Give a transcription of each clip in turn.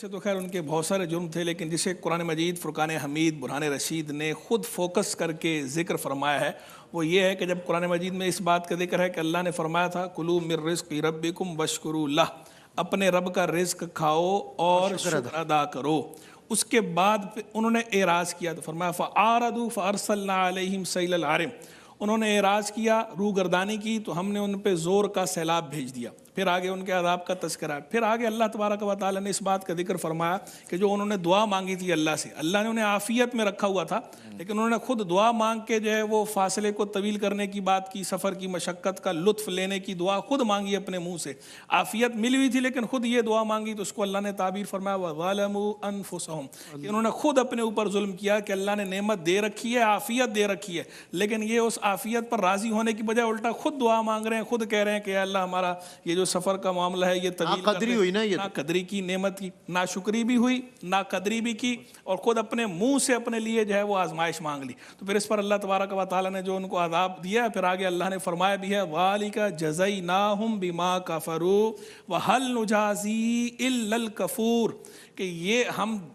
سے تو خیر ان کے بہت سارے جرم تھے، لیکن جسے قرآن مجید فرقان حمید برہان رشید نے خود فوکس کر کے ذکر فرمایا ہے وہ یہ ہے کہ جب قرآن مجید میں اس بات کا ذکر ہے کہ اللہ نے فرمایا تھا کلوا من رزق ربکم واشکروا لہ، اپنے رب کا رزق کھاؤ اور شکر ادا کرو، اس کے بعد انہوں نے اعراض کیا تو فرمایا فَأَعْرَضُوا فَأَرْسَلْنَا عَلَيْهِمْ سَيْلَ الْعَرِمِ، انہوں نے اعراض کیا، روگردانی کی، تو ہم نے ان پہ زور کا سیلاب بھیج دیا۔ پھر آگے ان کے عذاب کا تذکرہ ہے۔ پھر آگے اللہ تبارک و تعالیٰ نے اس بات کا ذکر فرمایا کہ جو انہوں نے دعا مانگی تھی اللہ سے، اللہ نے انہیں عافیت میں رکھا ہوا تھا، لیکن انہوں نے خود دعا مانگ کے جو ہے وہ فاصلے کو طویل کرنے کی بات کی، سفر کی مشقت کا لطف لینے کی دعا خود مانگی اپنے منہ سے، عافیت ملی ہوئی تھی لیکن خود یہ دعا مانگی، تو اس کو اللہ نے تعبیر فرمایا وَظَلَمُوا أَنفُسَهُمْ، کہ انہوں نے خود اپنے اوپر ظلم کیا کہ اللہ نے نعمت دے رکھی ہے، عافیت دے رکھی ہے، لیکن یہ اس عافیت پر راضی ہونے کی بجائے الٹا خود دعا مانگ رہے ہیں، خود کہہ رہے ہیں کہ اللہ ہمارا یہ جو سفر کا معاملہ ہے یہ طویل قدری ہوئی نا، یہ قدری کی، نعمت کی ناشکری بھی ہوئی، ناقدری بھی کی، اور خود اپنے منہ سے اپنے لیے جو ہے وہ آزمائش مانگ لی۔ تو پھر اس پر اللہ تبارک و تعالیٰ نے جو ان کو عذاب دیا، پھر آگے اللہ نے فرمایا بھی ہے ذَلِكَ جَزَيْنَاهُمْ بِمَا كَفَرُوا وَهَلْ نُجَازِي إِلَّا الْكَفُورَ، کہ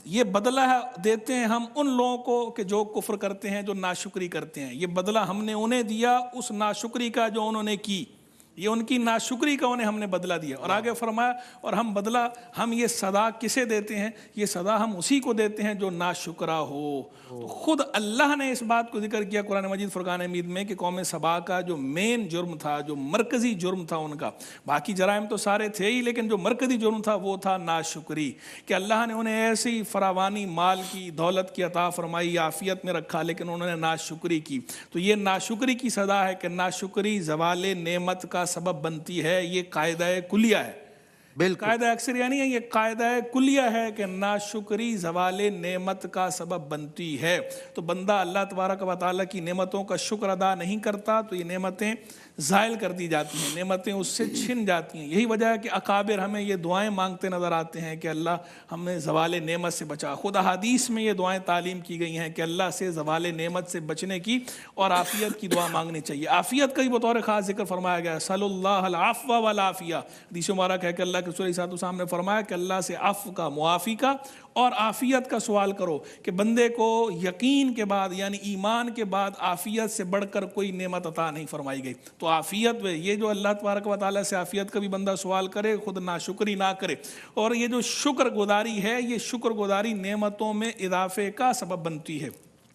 یہ بدلہ دیتے ہیں ہم ان لوگوں کو کہ جو کفر کرتے ہیں، جو ناشکری کرتے ہیں، یہ بدلہ ہم نے انہیں دیا اس ناشکری کا جو انہوں نے کی، یہ ان کی ناشکری کا انہیں ہم نے بدلہ دیا۔ اور آگے فرمایا اور ہم یہ صدا کسے دیتے ہیں؟ یہ صدا ہم اسی کو دیتے ہیں جو ناشکرا ہو۔ تو خود اللہ نے اس بات کو ذکر کیا قرآن مجید فرقان حمید میں کہ قوم سبا کا جو مین جرم تھا، جو مرکزی جرم تھا ان کا، باقی جرائم تو سارے تھے ہی لیکن جو مرکزی جرم تھا وہ تھا ناشکری، کہ اللہ نے انہیں ایسی فراوانی مال کی، دولت کی عطا فرمائی، عافیت میں رکھا، لیکن انہوں نے ناشکری کی۔ تو یہ ناشکری کی سزا ہے کہ ناشکری زوال نعمت کا سبب بنتی ہے، یہ قاعدہ کلیہ ہے، قاعدہ اکثر یعنی ہے، یہ قاعدہ کلیہ ہے کہ ناشکری زوال نعمت کا سبب بنتی ہے۔ تو بندہ اللہ تبارک و تعالیٰ کی نعمتوں کا شکر ادا نہیں کرتا تو یہ نعمتیں زائل کر دی جاتی ہیں، نعمتیں اس سے چھن جاتی ہیں۔ یہی وجہ ہے کہ اکابر ہمیں یہ دعائیں مانگتے نظر آتے ہیں کہ اللہ ہمیں زوال نعمت سے بچا۔ خود احادیث میں یہ دعائیں تعلیم کی گئی ہیں کہ اللہ سے زوال نعمت سے بچنے کی اور عافیت کی دعا مانگنی چاہیے۔ عافیت کا ہی بطور خاص ذکر فرمایا گیا ہے، صلی اللہ العفو والعافیہ، حدیث مبارک ہے کہ اللہ کے رسول صلی اللہ علیہ وسلم نے فرمایا کہ اللہ سے عفو کا، معافی کا اور عافیت کا سوال کرو، کہ بندے کو یقین کے بعد یعنی ایمان کے بعد عافیت سے بڑھ کر کوئی نعمت عطا نہیں فرمائی گئی۔ تو عافیت یہ جو اللہ تبارک و تعالیٰ سے عافیت کا بھی بندہ سوال کرے، خود ناشکری نہ کرے، اور یہ جو شکر گزاری ہے، یہ شکر گزاری نعمتوں میں اضافے کا سبب بنتی ہے۔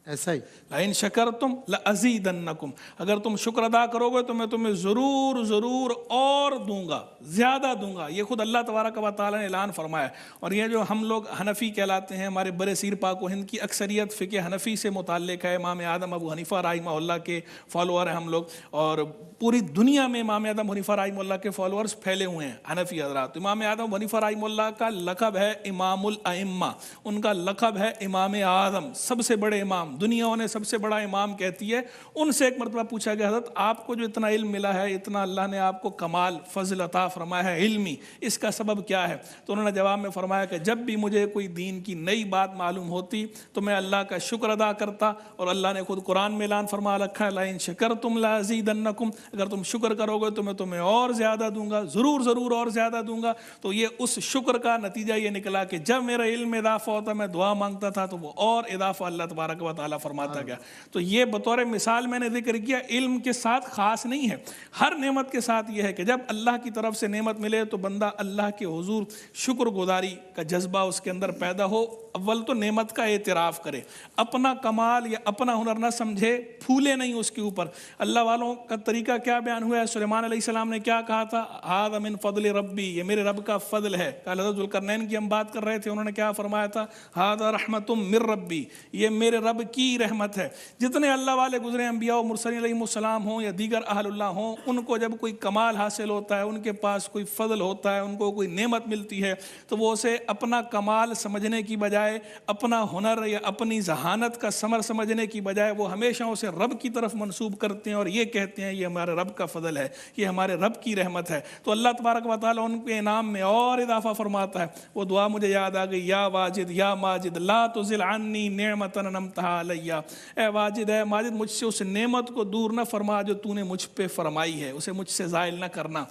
ایسا ہی لَإِن شَكَرْتُمْ لَأَزِيدَنَّكُمْ، اگر تم شکر ادا کرو گے تو میں تمہیں ضرور اور دوں گا، زیادہ دوں گا۔ یہ خود اللہ تبارک و تعالیٰ نے اعلان فرمایا۔ اور یہ جو ہم لوگ حنفی کہلاتے ہیں، ہمارے بر صغیر پاک و ہند کی اکثریت فقہ حنفی سے متعلق ہے، امام اعظم ابو حنیفہ رحمہ اللہ کے فالوور ہیں ہم لوگ، اور پوری دنیا میں امام اعظم حنیفہ رحمہ اللہ کے فالوورز پھیلے ہوئے ہیں حنفی حضرات۔ امام اعظم حنیفہ رحمہ اللہ کا لقب ہے امام الائمہ، ان کا لقب ہے امام اعظم، سب سے بڑے امام، دنیا انہیں سب سے بڑا امام کہتی ہے۔ ان سے ایک مرتبہ پوچھا گیا حضرت آپ کو جو اتنا علم ملا ہے، اتنا اللہ نے آپ کو کمال فضل عطا فرمایا ہے علمی، اس کا سبب کیا ہے؟ تو انہوں نے جواب میں فرمایا کہ جب بھی مجھے کوئی دین کی نئی بات معلوم ہوتی تو میں اللہ کا شکر ادا کرتا، اور اللہ نے خود قرآن میں اعلان فرما رکھا ہے لَإِن شَكَرْتُمْ لَأَزِيدَنَّكُمْ، اگر تم شکر کرو گے تو میں تمہیں اور زیادہ دوں گا، ضرور اور زیادہ دوں گا۔ تو یہ اس شکر کا نتیجہ یہ نکلا کہ جب میرا علم اضافہ ہوتا، میں دعا مانگتا تھا تو وہ اور اضافہ اللہ تبارک و تعالیٰ فرماتا گیا۔ تو یہ بطور مثال میں نے ذکر کیا، علم کے ساتھ خاص نہیں ہے، ہر نعمت کے ساتھ یہ ہے کہ جب اللہ کی طرف سے نعمت ملے تو بندہ اللہ کے حضور شکر گزاری کا جذبہ اس کے اندر پیدا ہو۔ اول تو نعمت کا اعتراف کرے، اپنا کمال یا اپنا ہنر نہ سمجھے، پھولے نہیں اس کے اوپر۔ اللہ والوں کا طریقہ کیا بیان ہوا ہے؟ سلیمان علیہ السلام نے کیا کہا تھا؟ ھذا من فضل ربی، یہ میرے رب کا فضل ہے۔ حضرت ذوالقرنین کی ہم بات کر رہے تھے، انہوں نے کیا فرمایا تھا؟ ھذا رحمت من ربی، یہ میرے رب کی رحمت ہے۔ جتنے اللہ والے گزرے، انبیاء و مرسلین علیہ السلام ہوں یا دیگر اہل اللہ ہوں، ان کو جب کوئی کمال حاصل ہوتا ہے، ان کے پاس کوئی فضل ہوتا ہے، ان کو کوئی نعمت ملتی ہے، تو وہ اسے اپنا کمال سمجھنے کی بجائے، اپنا ہنر یا اپنی ذہانت کا ثمر سمجھنے کی بجائے، وہ ہمیشہ اسے رب کی طرف منسوب کرتے ہیں اور یہ کہتے ہیں یہ ہمارے رب کا فضل ہے، یہ ہمارے رب کی رحمت ہے۔ تو اللہ تبارک و تعالیٰ ان کے انعام میں اور اضافہ فرماتا ہے۔ وہ دعا مجھے یاد آ گئی، یا واجد یا ماجد لا تزل عنی نعمتا انعمتها علی، اے واجد اے ماجد، مجھ سے اس نعمت کو دور نہ فرما جو تو نے مجھ پہ فرمائی ہے، اسے مجھ سے زائل نہ کرنا۔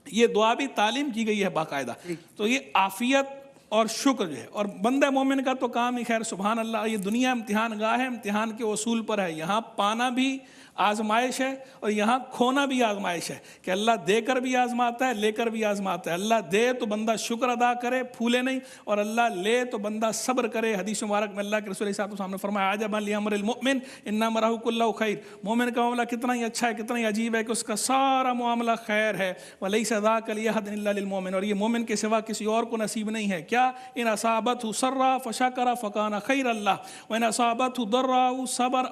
یہ دعا بھی تعلیم کی گئی ہے باقاعدہ۔ تو یہ عافیت اور شکر جو ہے. اور بندہ مومن کا تو کام ہی خیر سبحان اللہ, یہ دنیا امتحان گاہ ہے, امتحان کے اصول پر ہے. یہاں پانا بھی آزمائش ہے اور یہاں کھونا بھی آزمائش ہے, کہ اللہ دے کر بھی آزماتا ہے, لے کر بھی آزماتا ہے. اللہ دے تو بندہ شکر ادا کرے, پھولے نہیں, اور اللہ لے تو بندہ صبر کرے. حدیث مبارک میں اللہ کے رسول صلی اللہ علیہ وسلم نے فرمایا عجبا لامر المؤمن ان امرہ کلہ خیر, مومن کا معاملہ کتنا ہی اچھا ہے, کتنا ہی عجیب ہے کہ اس کا سارا معاملہ خیر ہے. ولیس ذاک لأحد الا للمؤمن, اور یہ مومن کے سوا کسی اور کو نصیب نہیں ہے. کیا ان اصابتہ سرا فشکر فکان خیر اللہ وان اصابتہ ضرا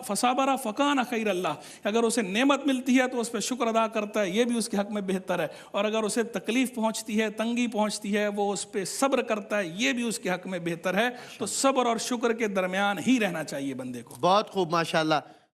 فصبر فکان خیر اللہ. اگر اسے نعمت ملتی ہے تو اس پہ شکر ادا کرتا ہے, یہ بھی اس کے حق میں بہتر ہے. اور اگر اسے تکلیف پہنچتی ہے, تنگی پہنچتی ہے, وہ اس پہ صبر کرتا ہے, یہ بھی اس کے حق میں بہتر ہے. تو صبر اور شکر کے درمیان ہی رہنا چاہیے بندے کو. بہت خوب ماشاءاللہ.